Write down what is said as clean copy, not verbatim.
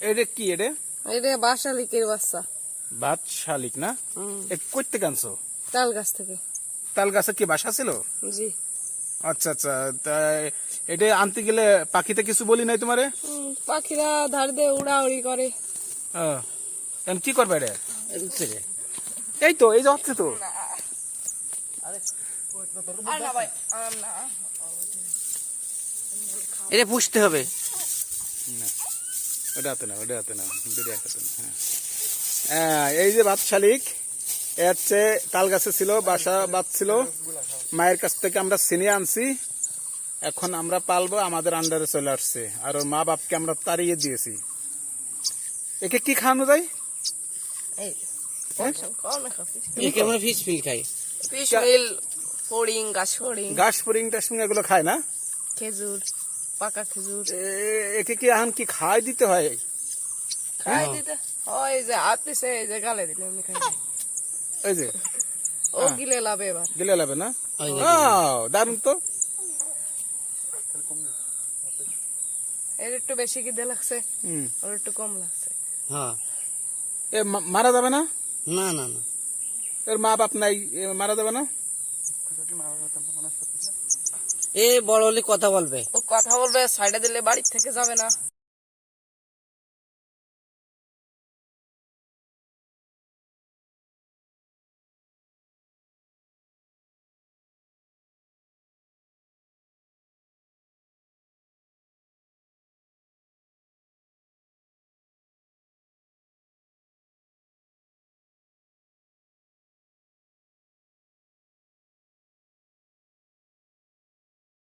এটা কি এটা? এটা বাসালিকের বাচ্চা। বাদ শালিক না? কই থেকে আনছো? তাল গাছ থেকে। তাল গাছে কি বাসা ছিল? জি। আচ্ছা আচ্ছা, তা এটা আনতে গেলে পাখিতে কিছু বলি নাই তোমারে? পাখিরা ধার দিয়ে উড়াউড়ি করে। এখন কি করবে এটা? এই তো এই যে হচ্ছে তো। এটা পুষতে হবে। ওটা হাতে না, ওটা হাতে না, হ্যাঁ। এই যে বাদ শালিক হচ্ছে তাল গাছে ছিল, বাসা বাঁধছিল, মায়ের কাছ থেকে আমরা ছিনিয়ে আনছি। এখন আমরা পালবো, আমাদের আন্ডারে চলে আসছে, আর ওর মা বাপকে আমরা তাড়িয়ে দিয়েছি। একে কি খাওয়ানো যায়? একে আমরা ফিশ ফিল খাই। ফিশ মিল, ফড়িং, ঘাস ফড়িং, ঘাস ফড়িং টাসফিং এগুলো খায় না? খেজুর, পাকা খেজুর। একে কি এখন কি খাওয়াই দিতে হয়? খাই দিতে হয়, যে হাত দিছে, এই যে গালে দিলে আমি খাই। ওই যে ও গিলে লাভ এবার। গিলে লাবে না? দারুন তো। এর একটু বেশি খিদে লাগছে, ওর একটু কম লাগছে। হ্যাঁ। এ মারা যাবে না? না না না, এর মা বাপ নাই, মারা যাবে না? এ বড় হলে কথা বলবে। ও কথা বলবে, সাইডে দিলে বাড়ির থেকে যাবে না।